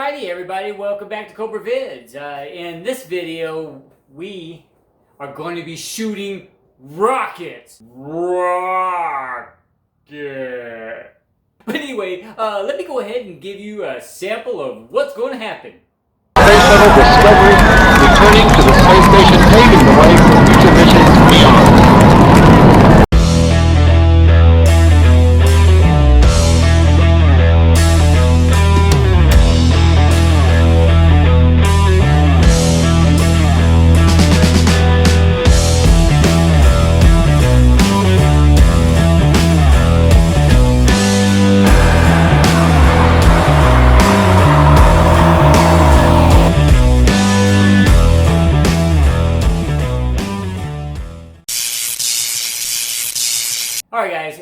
Alrighty everybody, welcome back to Cobra Vids. In this video, we are going to be shooting rockets. Rocket. But anyway, let me go ahead and give you a sample of what's going to happen. Space Shuttle Discovery returning to the space station, paving the way for future missions beyond. Alright guys,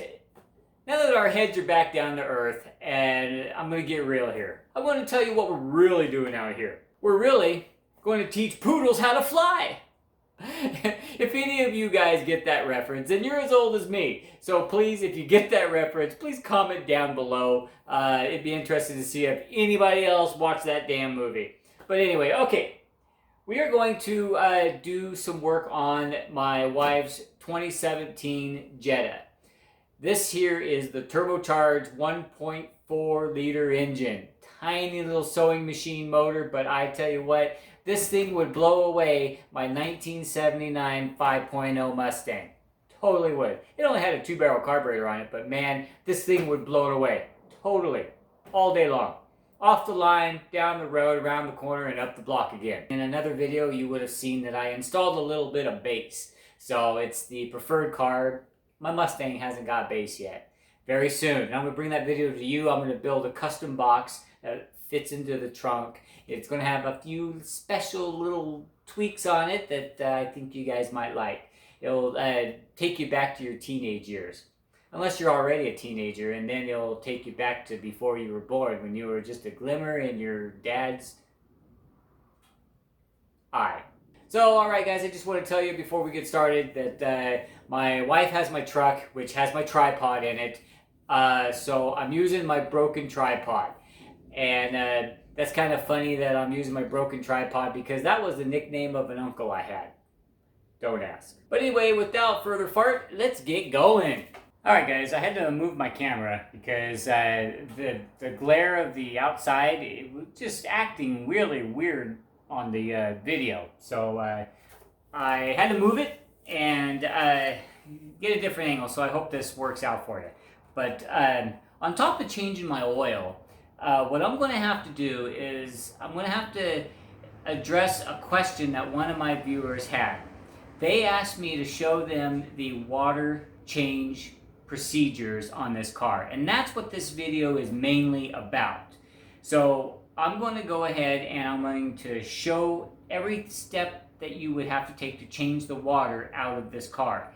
now that our heads are back down to earth, and I'm going to get real here. I'm going to tell you what we're really doing out here. We're really going to teach poodles how to fly. If any of you guys get that reference, then you're as old as me. So please, if you get that reference, please comment down below. It'd be interesting to see if anybody else watched that damn movie. But anyway, okay. We are going to do some work on my wife's 2017 Jetta. This here is the turbocharged 1.4 liter engine. Tiny little sewing machine motor, but I tell you what, this thing would blow away my 1979 5.0 Mustang. Totally would. It only had a 2-barrel carburetor on it, but man, this thing would blow it away. Totally. All day long. Off the line, down the road, around the corner, and up the block again. In another video, you would have seen that I installed a little bit of bass. So it's the preferred carb. My Mustang hasn't got bass yet. Very soon. And I'm going to bring that video to you. I'm going to build a custom box that fits into the trunk. It's going to have a few special little tweaks on it that I think you guys might like. It'll take you back to your teenage years. Unless you're already a teenager, and then it'll take you back to before you were born, when you were just a glimmer in your dad's eye. So, alright guys, I just want to tell you before we get started that my wife has my truck, which has my tripod in it. So I'm using my broken tripod. And that's kind of funny that I'm using my broken tripod because that was the nickname of an uncle I had. Don't ask. But anyway, without further fart, let's get going. Alright guys, I had to move my camera because the glare of the outside, it was just acting really weird on the video. So I had to move it and get a different angle, so I hope this works out for you. But on top of changing my oil, what I'm going to have to do is I'm going to have to address a question that one of my viewers had. They asked me to show them the water change procedures on this car, and that's what this video is mainly about. So I'm going to go ahead and I'm going to show every step that you would have to take to change the water out of this car.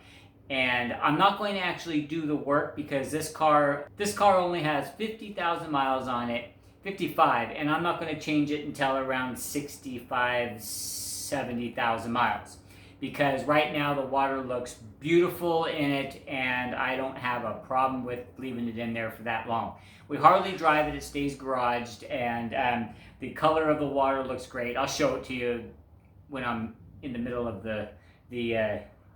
And I'm not going to actually do the work because this car only has 50,000 miles on it, 55, and I'm not going to change it until around 65, 70,000 miles. Because right now the water looks beautiful in it and I don't have a problem with leaving it in there for that long. We hardly drive it, it stays garaged, and the color of the water looks great. I'll show it to you when I'm in the middle of the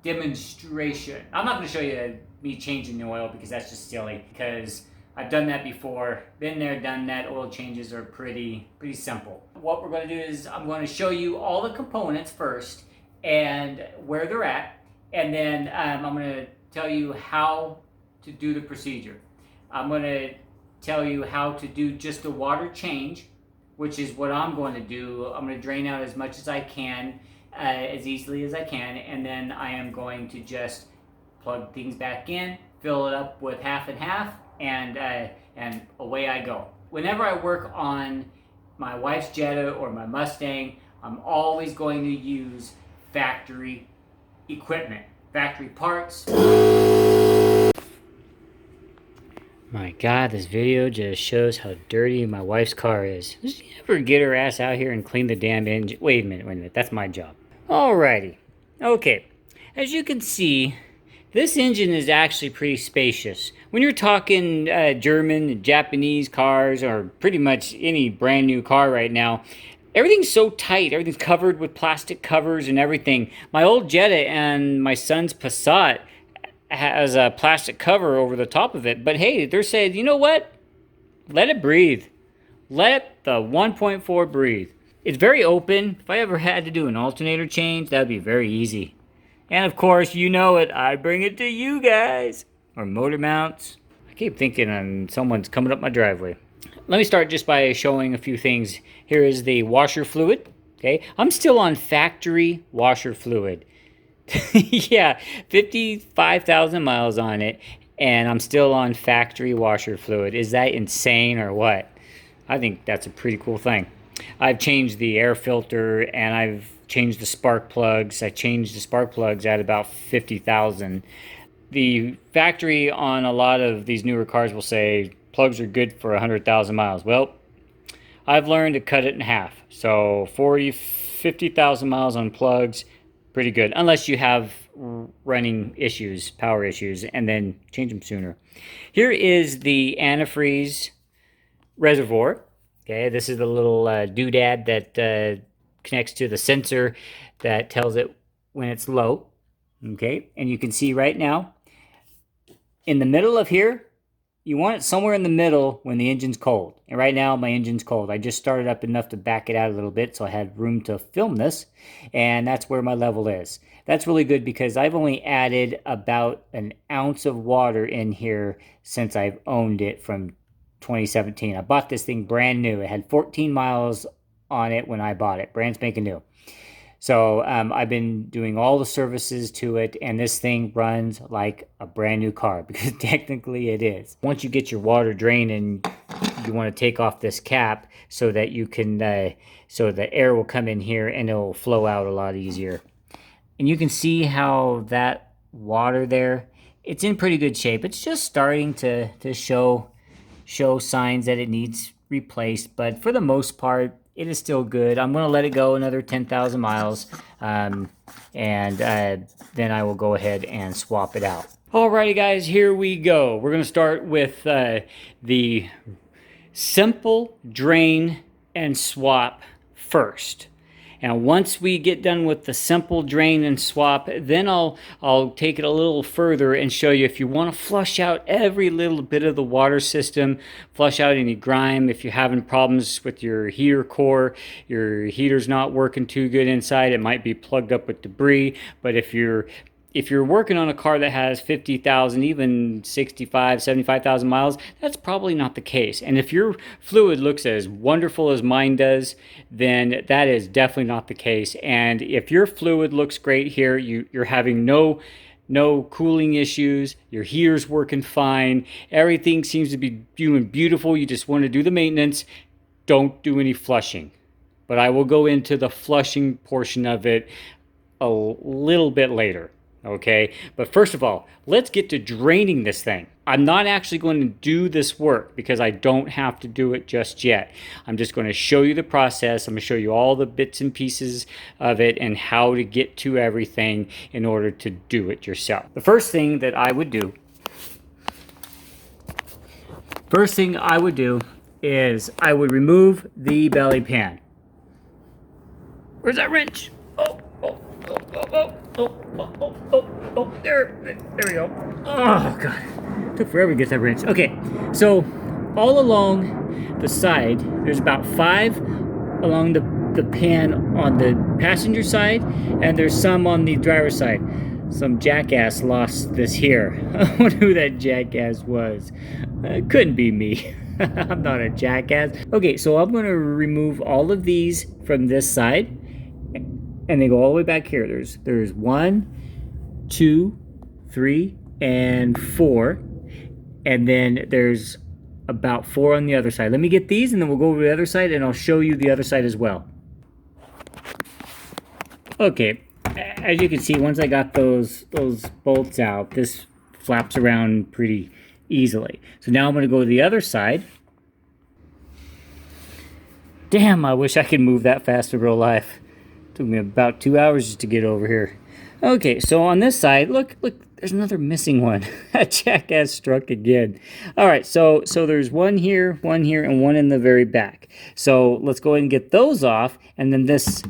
demonstration. I'm not going to show you me changing the oil because that's just silly, because I've done that before, been there, done that. Oil changes are pretty simple. What we're going to do is I'm going to show you all the components first and where they're at, and then I'm going to tell you how to do the procedure. I'm going to tell you how to do just a water change, which is what I'm going to do. I'm going to drain out as much as I can, as easily as I can, and then I am going to just plug things back in, fill it up with half and half, and away I go. Whenever I work on my wife's Jetta or my Mustang, I'm always going to use factory equipment, factory parts. My God, this video just shows how dirty my wife's car is. Does she ever get her ass out here and clean the damn engine? Wait a minute, that's my job. Alrighty, okay. As you can see, This engine is actually pretty spacious. When you're talking German and Japanese cars, or pretty much any brand new car right now, everything's so tight. Everything's covered with plastic covers and everything. My old Jetta and my son's Passat has a plastic cover over the top of it. But hey, they're saying, you know what? Let it breathe. Let the 1.4 breathe. It's very open. If I ever had to do an alternator change, that'd be very easy. And of course, you know it, I bring it to you guys. Or motor mounts. I keep thinking someone's coming up my driveway. Let me start just by showing a few things. Here is the washer fluid. Okay, I'm still on factory washer fluid. Yeah, 55,000 miles on it, and I'm still on factory washer fluid. Is that insane or what? I think that's a pretty cool thing. I've changed the air filter, and I've changed the spark plugs. I changed the spark plugs at about 50,000. The factory on a lot of these newer cars will say plugs are good for 100,000 miles. Well, I've learned to cut it in half. So 50,000 miles on plugs, pretty good. Unless you have running issues, power issues, and then change them sooner. Here is the Antifreeze Reservoir. Okay, this is the little doodad that connects to the sensor that tells it when it's low. Okay, and you can see right now, in the middle of here, you want it somewhere in the middle when the engine's cold. And right now, my engine's cold. I just started up enough to back it out a little bit, so I had room to film this, and that's where my level is. That's really good because I've only added about an ounce of water in here since I've owned it from 2017. I bought this thing brand new. It had 14 miles on it when I bought it, brand spanking new. So I've been doing all the services to it, and this thing runs like a brand new car because technically it is. Once you get your water drained, and you want to take off this cap so that you can, so the air will come in here and it'll flow out a lot easier. And you can see how that water there, it's in pretty good shape. It's just starting to show signs that it needs replaced, but for the most part, it is still good. I'm going to let it go another 10,000 miles, and then I will go ahead and swap it out. Alrighty guys, here we go. We're going to start with the simple drain and swap first. Now, once we get done with the simple drain and swap, then I'll take it a little further and show you if you want to flush out every little bit of the water system, flush out any grime. If you're having problems with your heater core, your heater's not working too good inside, it might be plugged up with debris. But if you're working on a car that has 50,000, even 65, 75,000 miles, that's probably not the case. And if your fluid looks as wonderful as mine does, then that is definitely not the case. And if your fluid looks great here, you're having no cooling issues, your heater's working fine, everything seems to be doing beautiful, you just want to do the maintenance, don't do any flushing. But I will go into the flushing portion of it a little bit later. Okay, but first of all, let's get to draining this thing. I'm not actually going to do this work because I don't have to do it just yet. I'm just going to show you the process. I'm going to show you all the bits and pieces of it and how to get to everything in order to do it yourself. The first thing I would do is I would remove the belly pan. Where's that wrench? There we go. Oh, God. Took forever to get that wrench. Okay, so all along the side, there's about 5 along the pan on the passenger side, and there's some on the driver's side. Some jackass lost this here. I wonder who that jackass was. It couldn't be me. I'm not a jackass. Okay, so I'm going to remove all of these from this side, and they go all the way back here. There's 1, 2, 3, and 4, and then there's about 4 on the other side. Let me get these, and then we'll go over to the other side, and I'll show you the other side as well. Okay, as you can see, once I got those bolts out, this flaps around pretty easily. So now I'm going to go to the other side. Damn, I wish I could move that fast in real life. Took me about 2 hours just to get over here. Okay, so on this side, look, there's another missing one. A jackass struck again. All right, so there's one here, and one in the very back. So let's go ahead and get those off, and then this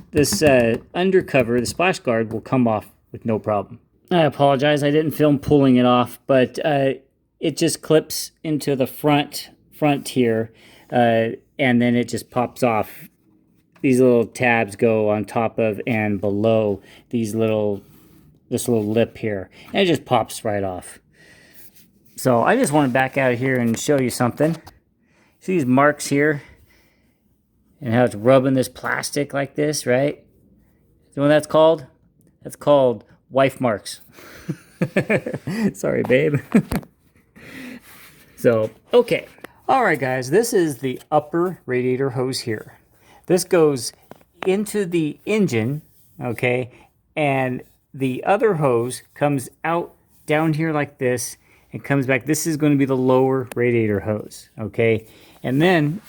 undercover, the splash guard, will come off with no problem. I apologize, I didn't film pulling it off, but it just clips into the front here, and then it just pops off. These little tabs go on top of and below this little lip here, and it just pops right off. So I just want to back out of here and show you something. See these marks here, and how it's rubbing this plastic like this, right? You know what that's called? That's called wife marks. Sorry, babe. So, okay. All right, guys, this is the upper radiator hose here. This goes into the engine, okay, and the other hose comes out down here like this and comes back. This is going to be the lower radiator hose, okay? And then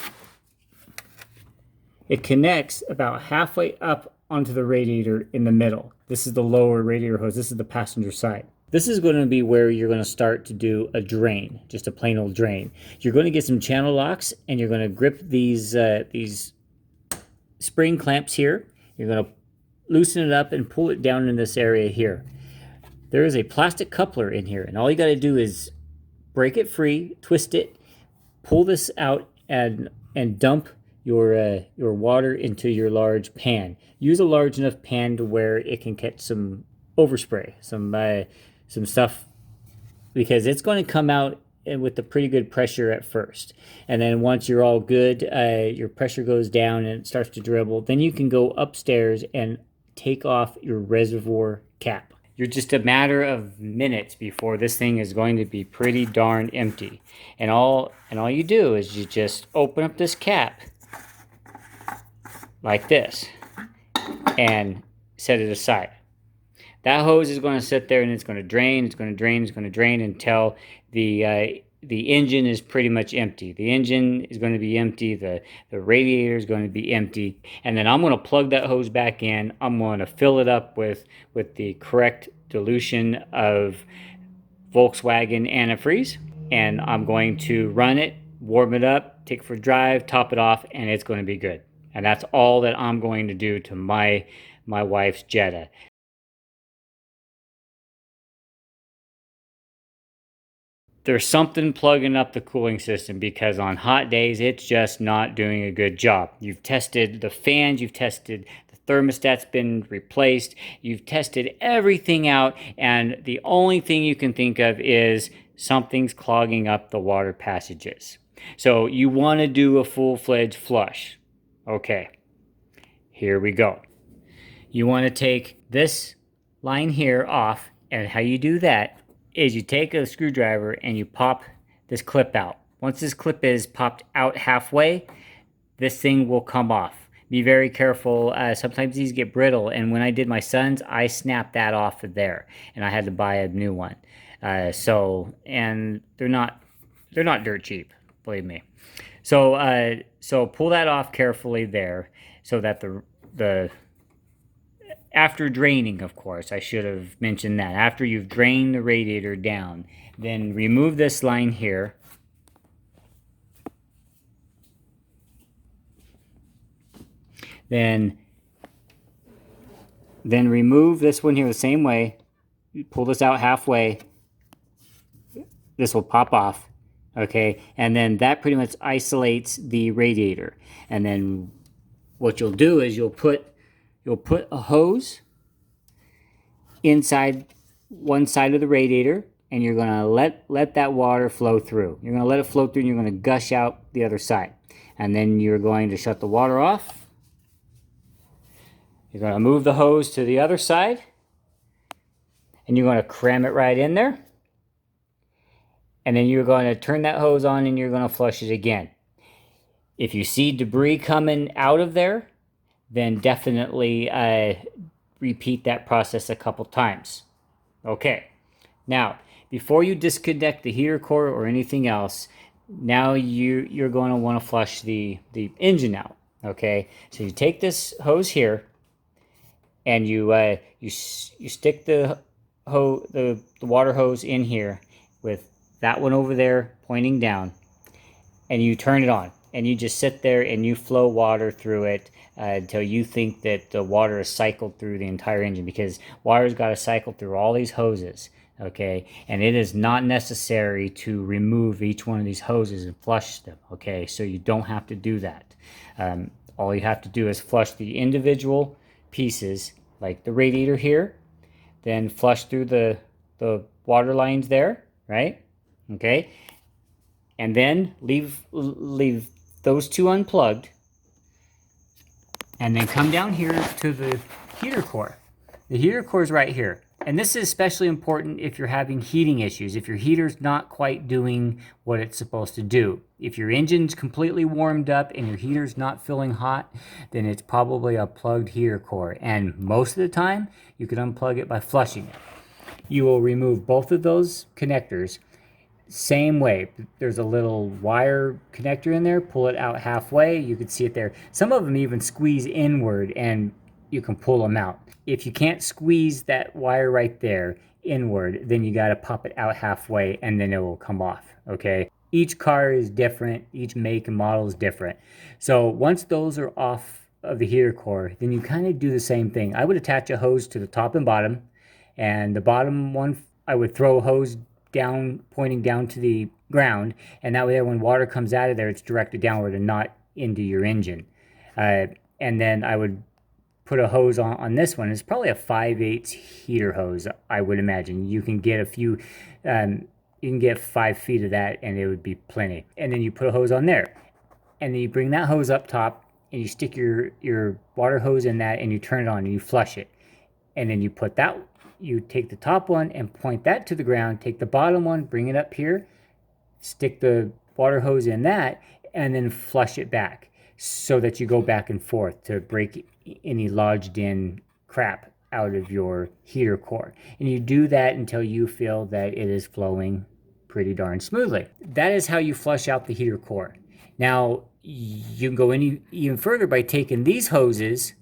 it connects about halfway up onto the radiator in the middle. This is the lower radiator hose. This is the passenger side. This is going to be where you're going to start to do a drain, just a plain old drain. You're going to get some channel locks, and you're going to grip these spring clamps here. You're going to loosen it up and pull it down in this area here. There is a plastic coupler in here, and all you got to do is break it free, twist it, pull this out, and dump your water into your large pan. Use a large enough pan to where it can catch some overspray, some stuff, because it's going to come out with a pretty good pressure at first. And then once you're all good, your pressure goes down and it starts to dribble. Then you can go upstairs and take off your reservoir cap. You're just a matter of minutes before this thing is going to be pretty darn empty. And all you do is you just open up this cap like this and set it aside. That hose is going to sit there and it's going to drain, it's going to drain, it's going to drain until the engine is pretty much empty. The engine is going to be empty, the radiator is going to be empty, and then I'm going to plug that hose back in. I'm going to fill it up with the correct dilution of Volkswagen antifreeze, and I'm going to run it, warm it up, take it for a drive, top it off, and it's going to be good. And that's all that I'm going to do to my wife's Jetta. There's something plugging up the cooling system, because on hot days, it's just not doing a good job. You've tested the fans, you've tested the thermostat's been replaced, you've tested everything out, and the only thing you can think of is something's clogging up the water passages. So you want to do a full-fledged flush. Okay, here we go. You want to take this line here off, and how you do that is you take a screwdriver and you pop this clip out. Once this clip is popped out halfway, this thing will come off. Be very careful. Sometimes these get brittle, and when I did my son's, I snapped that off of there, and I had to buy a new one. And they're not dirt cheap, believe me. So pull that off carefully there, so that the after draining, of course, I should have mentioned that. After you've drained the radiator down, then remove this line here. Then remove this one here the same way. Pull this out halfway. This will pop off, okay? And then that pretty much isolates the radiator. And then what you'll do is you'll put a hose inside one side of the radiator, and you're going to let that water flow through. You're going to let it flow through, and you're going to gush out the other side. And then you're going to shut the water off. You're going to move the hose to the other side, and you're going to cram it right in there. And then you're going to turn that hose on, and you're going to flush it again. If you see debris coming out of there, then definitely repeat that process a couple times. Okay, now before you disconnect the heater core or anything else, now you're going to want to flush the engine out. Okay, so you take this hose here, and you stick the water hose in here with that one over there pointing down, and you turn it on, and you just sit there and you flow water through it until you think that the water is cycled through the entire engine, because water's got to cycle through all these hoses. Okay, and it is not necessary to remove each one of these hoses and flush them. Okay, so you don't have to do that. All you have to do is flush the individual pieces, like the radiator here, then flush through the water lines there, right? Okay, and then leave those two unplugged, and then come down here to the heater core. The heater core is right here. And this is especially important if you're having heating issues, if your heater's not quite doing what it's supposed to do. If your engine's completely warmed up and your heater's not feeling hot, then it's probably a plugged heater core. And most of the time, you can unplug it by flushing it. You will remove both of those connectors same way. There's a little wire connector in there, pull it out halfway, you can see it there. Some of them even squeeze inward and you can pull them out. If you can't squeeze that wire right there inward, then you got to pop it out halfway and then it will come off. Okay, each car is different, each make and model is different. So once those are off of the heater core, then you kind of do the same thing. I would attach a hose to the top and bottom, and the bottom one I would throw a hose down, pointing down to the ground, and that way when water comes out of there, it's directed downward and not into your engine. And then I would put a hose on this one. It's probably a 5/8 heater hose, I would imagine. You can get a few, you can get 5 feet of that and it would be plenty. And then you put a hose on there. And then you bring that hose up top and you stick your water hose in that and you turn it on and you flush it. And then you put that, you take the top one and point that to the ground, take the bottom one, bring it up here, stick the water hose in that, and then flush it back so that you go back and forth to break any lodged in crap out of your heater core. And you do that until you feel that it is flowing pretty darn smoothly. That is how you flush out the heater core. Now, you can go even further by taking these hoses,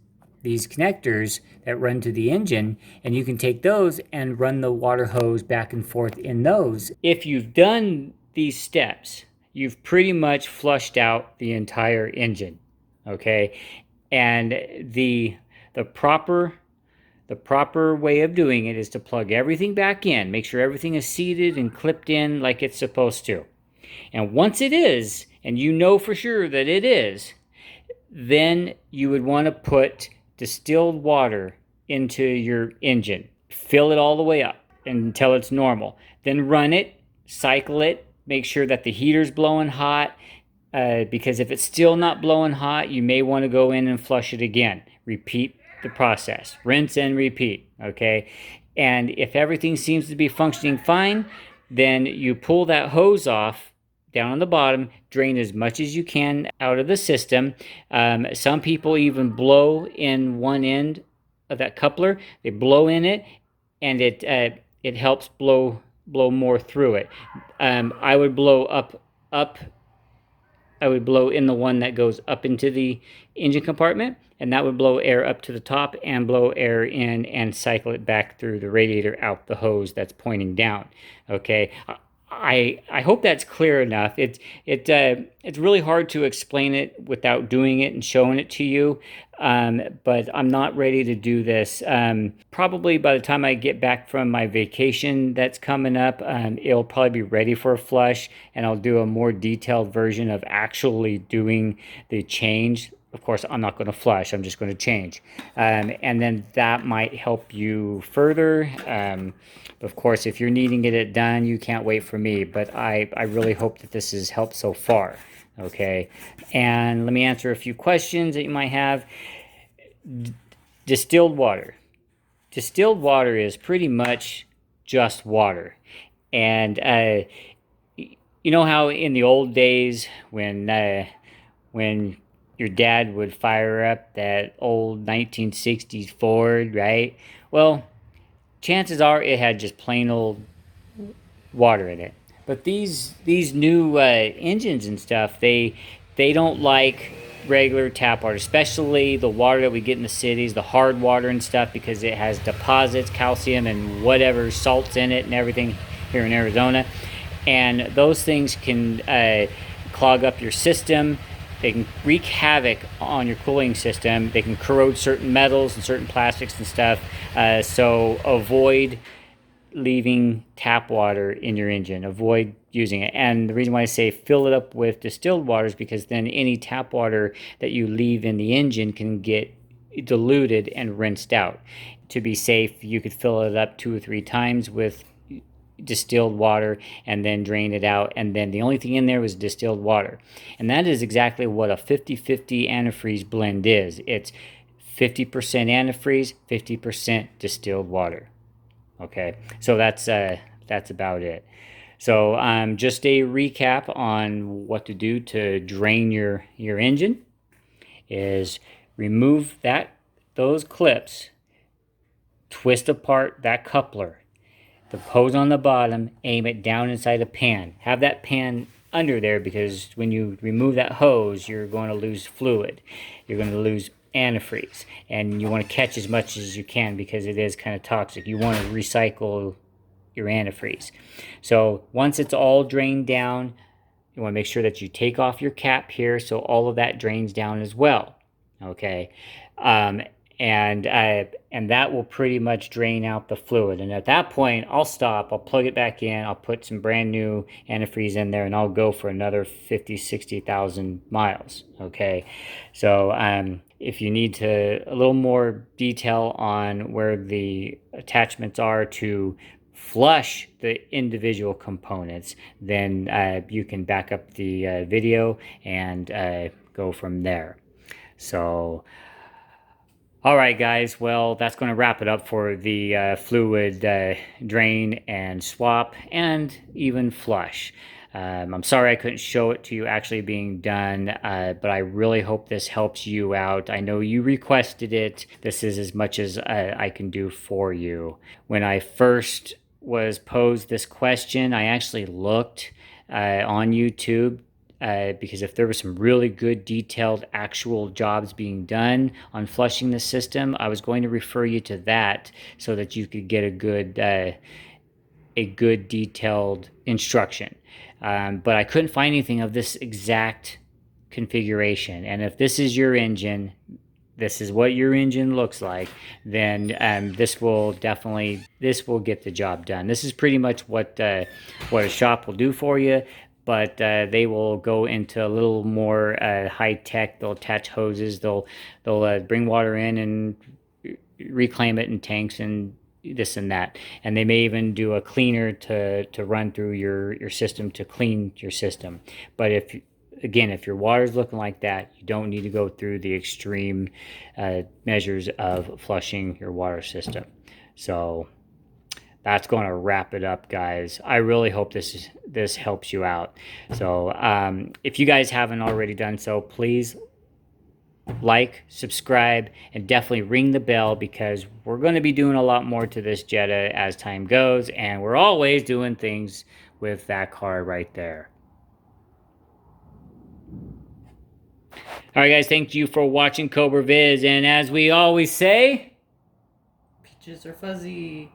these connectors that run to the engine, and you can take those and run the water hose back and forth in those. If you've done these steps, you've pretty much flushed out the entire engine, okay? And the proper way of doing it is to plug everything back in, make sure everything is seated and clipped in like it's supposed to. And once it is, and you know for sure that it is, then you would want to put distilled water into your engine. Fill it all the way up until it's normal. Then run it, cycle it, make sure that the heater's blowing hot, because if it's still not blowing hot, you may want to go in and flush it again. Repeat the process. Rinse and repeat, okay? And if everything seems to be functioning fine, then you pull that hose off down on the bottom, drain as much as you can out of the system. Some people even blow in one end of that coupler. They blow in it, and it helps blow more through it. I would blow up. I would blow in the one that goes up into the engine compartment, and that would blow air up to the top and blow air in and cycle it back through the radiator out the hose that's pointing down. Okay. I hope that's clear enough. It's really hard to explain it without doing it and showing it to you, but I'm not ready to do this. Probably by the time I get back from my vacation that's coming up, it'll probably be ready for a flush, and I'll do a more detailed version of actually doing the change. Of course, I'm not going to flush, I'm just going to change. And then that might help you further. Of course, if you're needing to get it done, you can't wait for me. But I really hope that this has helped so far. Okay. And let me answer a few questions that you might have. Distilled water. Distilled water is pretty much just water. And you know how in the old days when your dad would fire up that old 1960s Ford, right? Well, chances are it had just plain old water in it. But these new engines and stuff, they don't like regular tap water, especially the water that we get in the cities, the hard water and stuff, because it has deposits, calcium, and whatever salts in it and everything here in Arizona. And those things can clog up your system. They can wreak havoc on your cooling system. They can corrode certain metals and certain plastics and stuff. So avoid leaving tap water in your engine. Avoid using it. And the reason why I say fill it up with distilled water is because then any tap water that you leave in the engine can get diluted and rinsed out. To be safe, you could fill it up 2 or 3 times with distilled water and then drain it out, and then the only thing in there was distilled water. And that is exactly what a 50-50 antifreeze blend is. It's 50% antifreeze, 50% distilled water. Okay, so that's about it. So just a recap on what to do to drain your engine is remove those clips, twist apart that coupler, the hose on the bottom, aim it down inside a pan. Have that pan under there, because when you remove that hose, you're going to lose fluid. You're going to lose antifreeze, and you want to catch as much as you can because it is kind of toxic. You want to recycle your antifreeze. So once it's all drained down, you want to make sure that you take off your cap here so all of that drains down as well. Okay. And that will pretty much drain out the fluid. And at that point, I'll stop, I'll plug it back in, I'll put some brand new antifreeze in there, and I'll go for another 50, 60,000 miles. Okay. So if you need a little more detail on where the attachments are to flush the individual components, then you can back up the video and go from there. So all right, guys, well, that's going to wrap it up for the fluid drain and swap and even flush. I'm sorry I couldn't show it to you actually being done, but I really hope this helps you out. I know you requested it. This is as much as I can do for you. When I first was posed this question, I actually looked on YouTube, because if there were some really good detailed actual jobs being done on flushing the system, I was going to refer you to that so that you could get a good detailed instruction. But I couldn't find anything of this exact configuration. And if this is your engine, this is what your engine looks like, then this will get the job done. This is pretty much what a shop will do for you. But they will go into a little more high tech. They'll attach hoses. They'll bring water in and reclaim it in tanks and this and that. And they may even do a cleaner to run through your system to clean your system. But if your water's looking like that, you don't need to go through the extreme measures of flushing your water system. So that's going to wrap it up, guys. I really hope this helps you out. So if you guys haven't already done so, please like, subscribe, and definitely ring the bell, because we're going to be doing a lot more to this Jetta as time goes, and we're always doing things with that car right there. All right, guys, thank you for watching Cobra Viz, and as we always say, peaches are fuzzy.